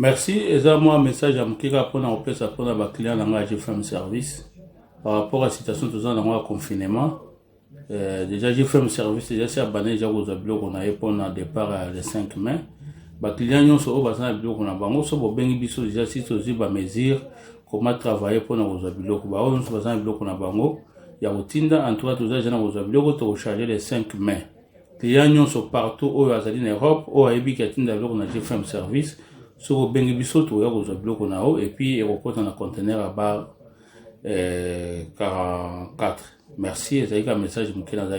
Merci. Et ça, moi, un message à Mkika pour nous appeler ça pour nos clients dans la GFM Service. Par rapport à la situation de dans le confinement, déjà GFM Service, déjà c'est abonné déjà aux blocs qu'on a eu pour le départ le 5 mai. Les clients nous sont au bassin de blocs qu'on a bango, sont au bengi biso déjà si aussi ba mesure comment travailler pour nos blocs. Bah on se bassin de blocs qu'on a bango. Il y a Otinda en tout cas tous les gens aux blocs pour charger le 5 mai. Les clients nous sont partout au Azali en Europe, au Haïti qui attendent blocs qu'on a GFM Service. Sur au bengi biso tout aux blocs qu'on a et puis ils reportent dans un conteneur à bas 44. Merci. Et c'est un message qui est dans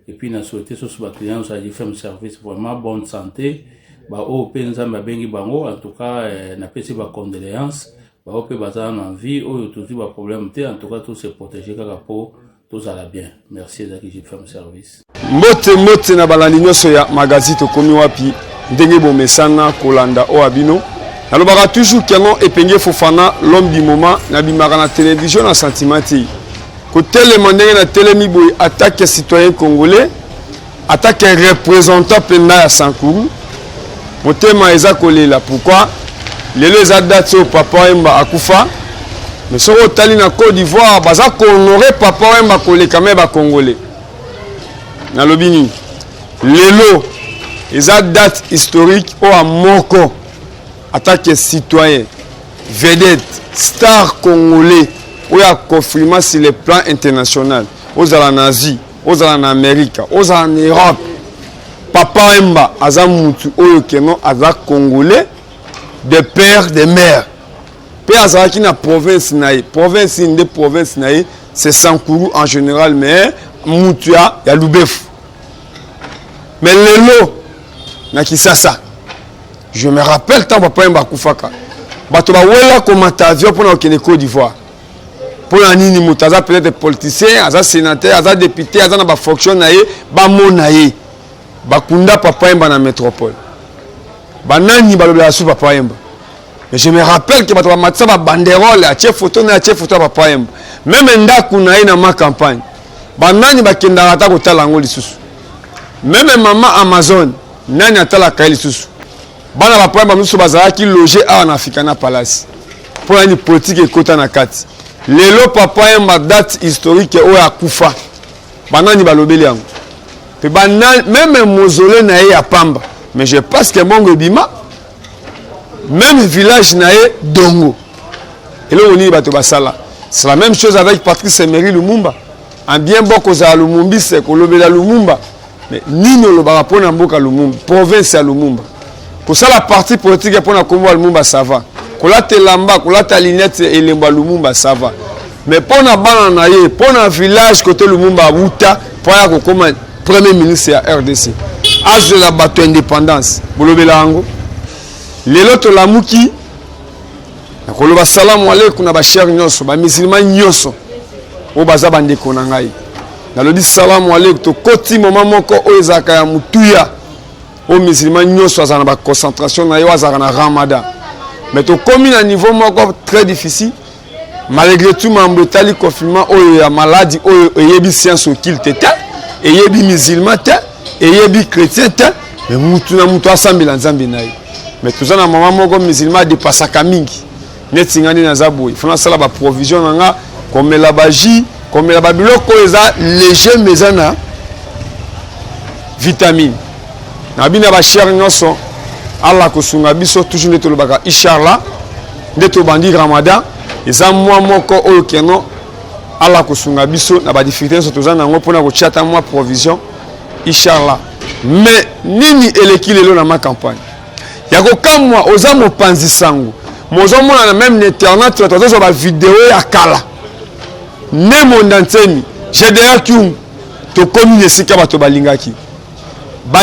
et puis on a souhaité sur ce client ça a fait un service vraiment bonne santé. Bah au penza mabengi bango en tout cas na pesi ba condoléances ba au pe bazana en vie au toujours ba problème en tout cas tout se protéger kaka pour tout ça la bien. Merci Zaki j'ai fait un service. Mbote na balandi nyoso ya magazine to komi wapi ndenge bo mesana kolanda o abino. Alobaka toujours kengo epenge Fofana l'homme du moment na bimaka na télévision na sentimenti. Ko télémander na télémi boy attaque citoyen congolais, attaque représentant penda ya Sankuru. Motema eza kolela pourquoi lelo eza date au papa Wemba akufa mais soko tali na Côte d'Ivoire baza ko honorer papa Wemba koleka me ba congolais. Na lobini lelo eza date historique o amoko attaque citoyen, vedette, star congolais, où il y a confirmé sur le plan international, aux en Asie, aux en Amérique, aux en Europe. Papa Wemba, Azamutu, Oyokeno, Aza congolais, de père, de mère. Puis Azaki na province naïe, province de province naïe, c'est Sankuru en général, mais Moutua, il y a Loubef. Mais Lelo, na Kisasa. Je me rappelle tant papa Wemba Koufaka. Bato ba wela komata avion pour na Côte d'Ivoire. Pour na nini mutaza peut-être politicien, aza sénateur, aza député, aza na ba fonction na ye, ba monaye. Ba kunda papa Wemba na métropole. Ba nani ba lobela su papa Wemba. Mais je me rappelle que bato ba matsa ba banderole, a photo na photo papa Wemba. Même ndaku na ye na ma campagne. Ba nani ba kenda ata ko tala ngoli susu. Même maman Amazon, nani atala kaili susu. Bana ba pamba muso bazala ki loger en Africana Palace pour une politique ekota na kati lelo papa Wemba date historique o ya kufa banani balobeli yango pe banani même mausolée na ye ya pamba mais je pense que mongo bima même village na ye dongo et là on y bato basala c'est la même chose avec Patrice Emery Lumumba en bien boko za Lumumbi c'est ko lobela Lumumba mais nino lo ba pona mboka Lumumba province ya Lumumba. Pour ça, la partie politique pour la Congo Lumumba, ça va. Pour la Telamba, pour la Talinette et Lemba Lumumba, ça va. Mais pour la Bananaye, pour le village côté Lumumba, Wuta, pour la premier ministre de RDC. Âge de la bataille indépendance. Bolobela Ango. Les autres Lamouki, nakoloba salam alaikum na ba cher nyoso, ba musulman nyoso. O baza bande konangai. Nalobi salam alaikum to koti moment moko o ezaka ya mutuya. Aux musulmans nous sommes en concentration na Ramadan mais to comme à niveau très difficile malgré tout membre tali confinement o ya maladie o yebi science qu'il tete et yebi musulman te et yebi chrétien te mais mutu na mutu asambela nzambe nayi mais tout ça na maman moko musulman dépasse mingi netingani na zaboy fona sala ba provision nanga comme la baji comme la babiloko eza léger mezana vitamine Nabina ba cher nyoso Allah kosunga biso toujours neto lobaka inshallah neto bandi Ramadan eza mwa moko oyo keno Allah kosunga biso na ba difficulté so tozana ngo pona ko chata mwa provision inshallah mais nini eleki lelo na ma campagne yako kamwa oza mopanzi sango mozo mona na même internet tozo ba vidéo ya kala ne mondanteni j'ai d'ailleurs qui to communiquer sika bato balingaki ba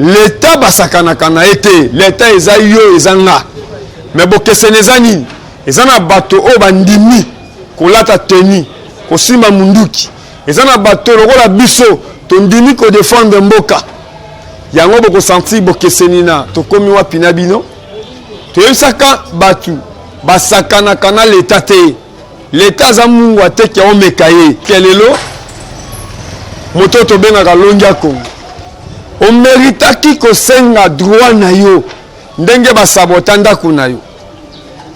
l'État basakanakana été l'État eza yo ezanga mais bokesene ezani ezana bato o bandimi kolata teni kosimba munduki ezana bato lokola biso tondimi ko défendre mboka yango boko sentir bokeseni na tokomi wapi na bino toyebisaka batu basakanakana l'État te l'État za mungu ateke omeka ye kelelo moto to benga kalongia Kongo o méritaki kosenga droit na yo ndenge basabota ndako na yo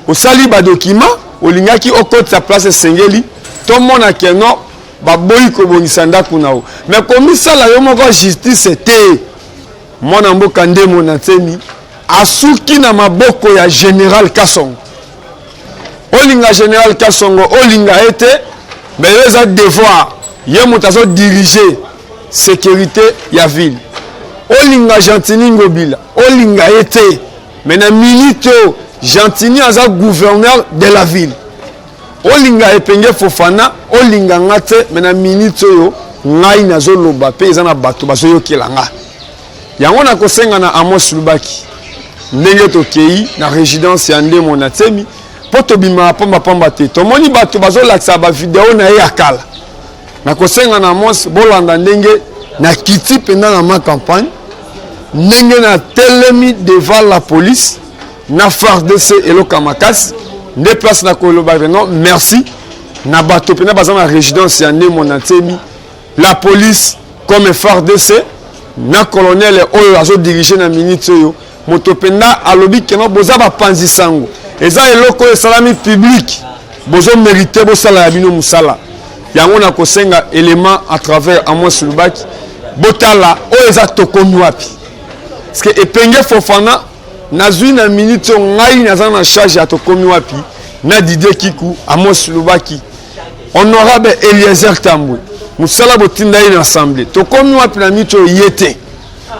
osali ba document olingaki okotisa place esengeli tomona keno baboyi kobongisa ndako na yo mais komisala yo moko justice te mwana mboka Ndemo Natsemi asuki na maboko ya Général Kasongo olinga Général Kasongo olinga ete mais yo eza devoir ye moto azo diriger sécurité ya ville olinga Gentini Ngobila olinga ete mais na minute Gentini aza gouverneur de la ville olinga Epenge Fofana olinga ngate mais na minute yo ngai nazo loba pe eza na bato bazo yokelanga yango na kosenga na Amos Lubaki ndenge tokei na résidence ya Ndemo Natsemi po tobima pamba te tomoni bato bazo lakisa ba video na ye akala na kosenga na Amos bolanda ndenge na kiti pendant na ma campagne ndenge na telemi devant la police na FARDC eloka makasi nde place na koloba non merci na bato pena baza na résidence ya Ndemo Natsemi la police comme FARDC na colonel oyo azo diriger na minute oyo moto penda alobi keno boza ba panzi sango eza eloko esalami public bozo mériter bosala ya bino musala yango na kosenga élément à travers Amos Lubaki botala oyo eza tokomi wapi parce que Epenge Fofana nazwi na minute ngai naza na charge ya tokomi wapi na Didier Kiku Amos Lubaki honorable Eliezer Tambwe musala botinda une assemblée tokomi wapi na minute yete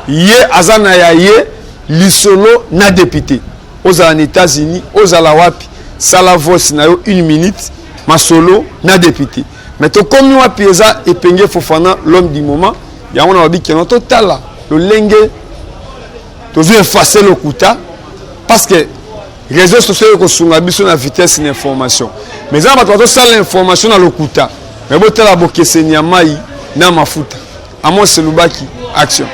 ye azana ya ye lisolo na député aux États-Unis aux wapi sala voice na yo 1 minute masolo na député mais tokomi wapi eza Epenge Fofana l'homme du moment yango na wabi keno totala le lenge tozo effacer le kuta parce que réseaux sociaux ko sunga biso na vitesse d'information mais ça bato ça l'information na lokuta mais botala bokeseni ya mai na mafuta Amos Lubaki action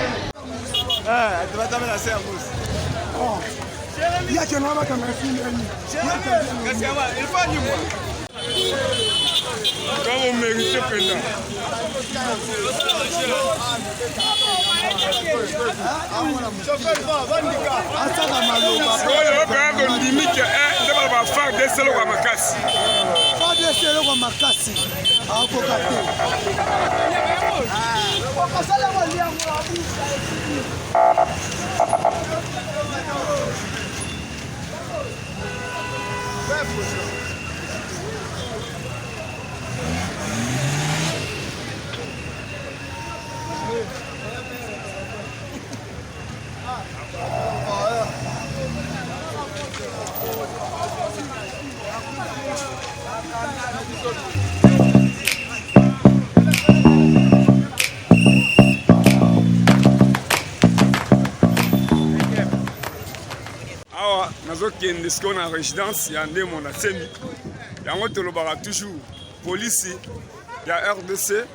Kende ce qu'on a résidence ya Ndemo Natsemi yango tolobaka toujours police ya RDC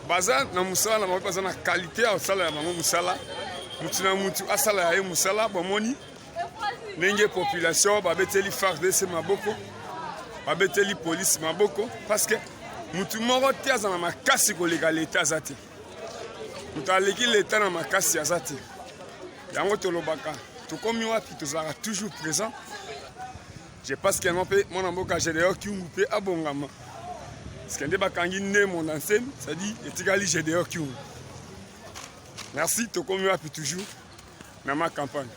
baza na musala na baza na qualité ya sala ya bango musala mutu na mutu asala ya musala bomoni ndenge population babeteli FARDC maboko babeteli police maboko parce que mutu moko te aza na makasi koleka l'état azate mutu aleki l'état na makasi azate yango tolobaka tokomi wapi tozalaka toujours présent je pense que mon amboka Gédéon Kyungu pe abongama parce que nde bakangi Ndemo Natsemi c'est-à-dire etikali Gédéon Kyungu merci tokomi wapi toujours na ma campagne.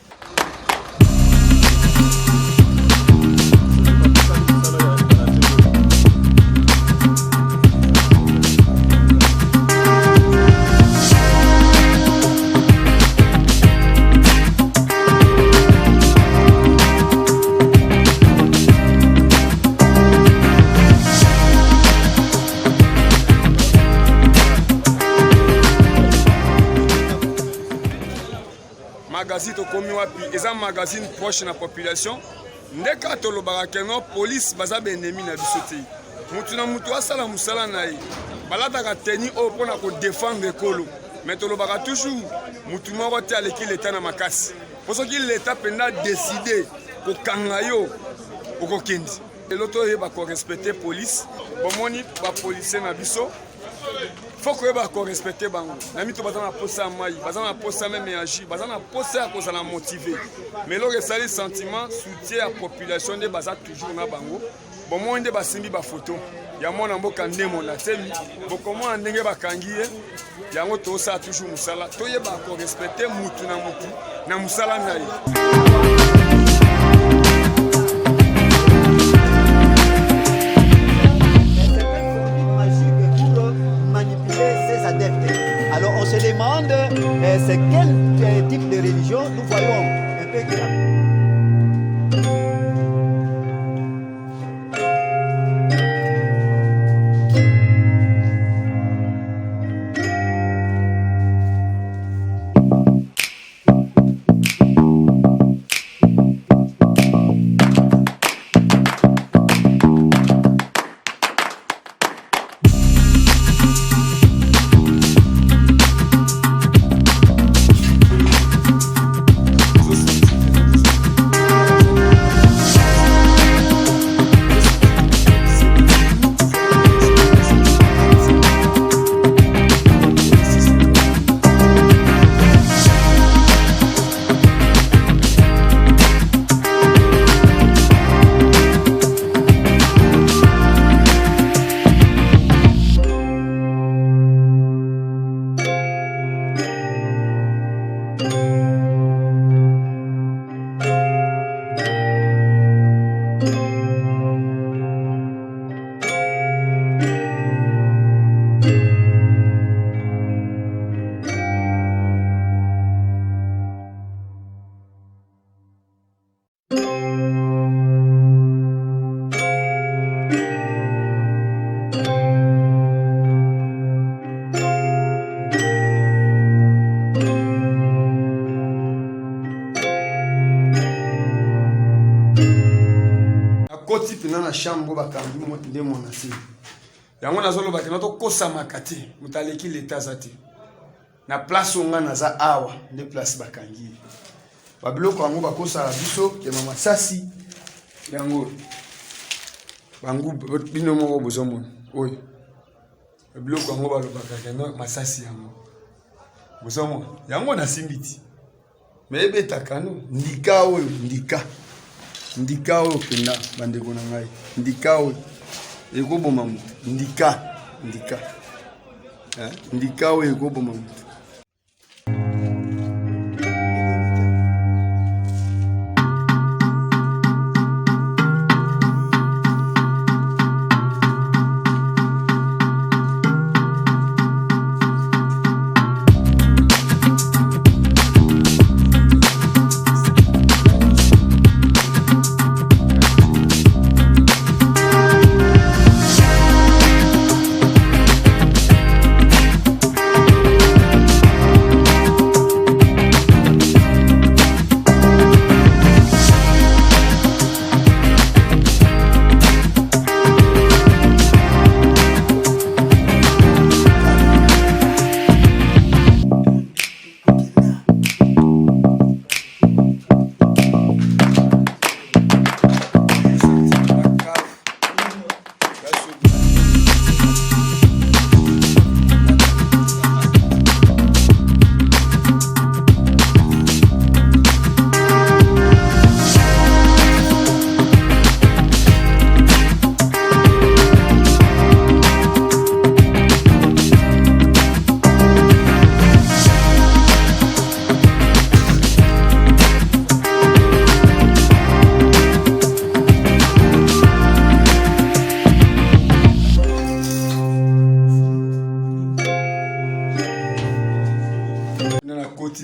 Magazine tokomi wapi eza magazine proche na population ndeka tolobaka keno police baza ba ennemi na biso te mutu na mutu asala musala na ye balataka teni oyo mpona kodefendre ekolo mais tolobaka toujours mutu moko te aleki l'état na makasi po soki l'état mpenza décide kokanga yo okokendi lelo toyeba korespecte police bomoni bapolisier na biso faut que respecter bango. Nami to bazana posa mai, bazana posa même agir, bazana posa cause la motiver. Mais le sali sentiment soutien à population de baza toujours na bango. Bon moi inde basimbi ba photo. Ya mona mboka ndemo na temi. Boko mo ndenge bakangiye. Yango to sa toujours musala. To ye ba ko respecter mutu na musala na ye. Alors on se demande c'est quel type de religion. Nous voyons un peu que na chambre bakangi nde monasi yango nazolo bakena to kosa makati mutaleki leta zati na place onga naza awa nde place bakangi babiloko yango bakosa biso ke mama sasi yango bangu bino moko bozomona oyo babiloko yango balobaka kena masasi yango bozomona yango na simbiti mebe takano ndika oyo ndika oyo penda bandeko na ngai ndika oyo ekoboma mutu ndika oyo ekoboma mutu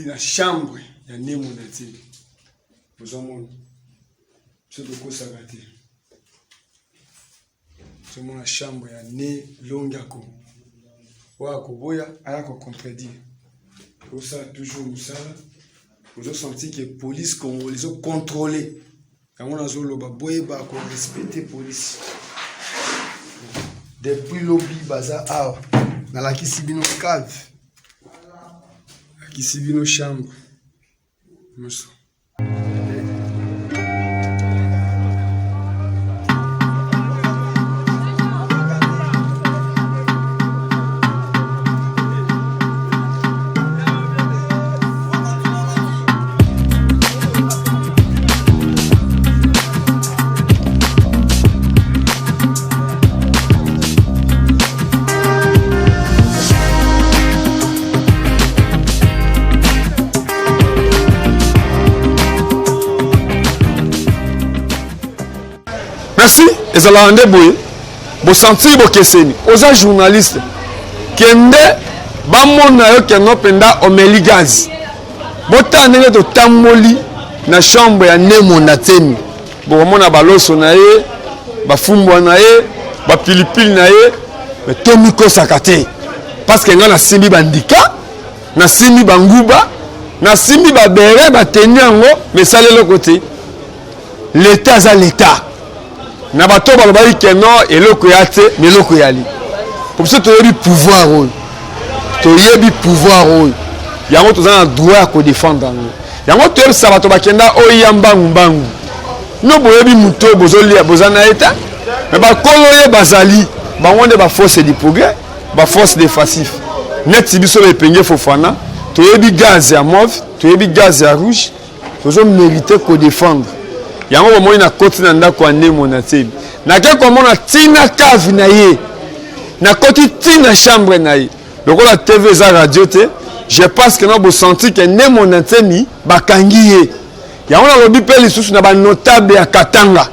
na chambre ya nemo na te bozomona so de kosa gate so mona chambre ya ne longako wa ko boya aya ko contredire ça toujours musala vous senti que police congolaise ont contrôlé yango nazolo ba boye ba ko respecter police depuis lobby baza awa na la kisibino cave kisibino chambre muso merci ezala nde boye bo sentir bo keseni oza journaliste kende ba mona yo kengo penda omeli gaz bota ndenge to tamoli na chambre ya Nemo Natemi bo mona baloso na ye ba fumbwa na ye ba pilipili na ye mais tomiko sakate parce que nga na simbi bandika na simbi banguba na simbi ba bere ba tenyango mais ça le côté l'état za l'état na bato balobaki keno eloko ya te mais eloko yali pour ça toyebi pouvoir oyo toyebi pouvoir oyo yango toza na droit ko défendre yango toyebisa bato bakenda oya mbangu no boyebi muto bozolia bozana eta mais bakolo ye bazali bango nde ba force du progrès ba force de passif net biso epenge Fofana toyebi gaz ya mauve toyebi gaz ya rouge tozo mériter ko défendre yango bomoi na koti na ndako ya Nemo Natemi nake komona tina cave na ye na koti tina chambre na ye lokola TV za radio te je pense que nous senti que Nemo Natemi bakangi ye yango na lobi pe lisusu na ba notable ya Katanga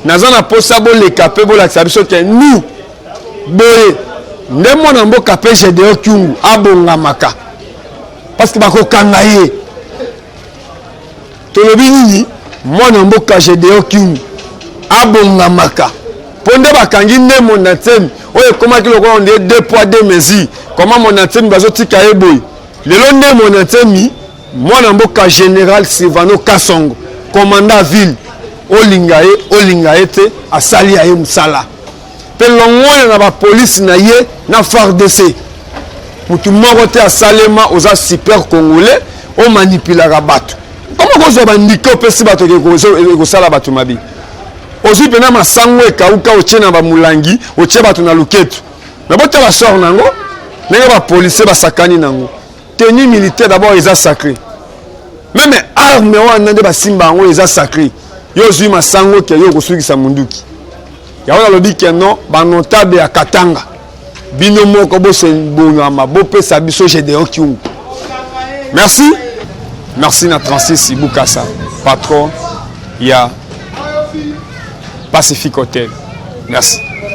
naza na posa bo le capé bo la biso que nous boye Nemo na mboka pe Gédéon Kyungu abonga maka parce que bakokanga ye to lobi nini mwana mboka Gédéon Kyungu abonga maka ponde bakangi Nemo Natemi oye komaki lokola on dit 2 poids 2 mesures comment mon Natemi bazotika ye boy lelo Nemo Natemi mwana mboka général Silvano Kasongo commandant ville olingaye te asali aye musala pe longoya na ba police na ye na FARDC mutu moko te asalema oza super congolais o manipulera bato comment kozo bandika opesi bato ke sala bato mabi ozwi pena masango ekauka otie na bamulangi otie bato na luketu mais bote basor nango ndenge bapolisier basakani nango tenue militaire d'abord eza sacré même arme wana nde basimba yango eza sacré yo ozwi masango ke yo kosukisa munduki yango nalobi ke non banotable ya Katanga bino moko bosebongama bopesa biso Gédéon Kyungu merci na 36 Bukasa patron ya Pacific Hotel merci.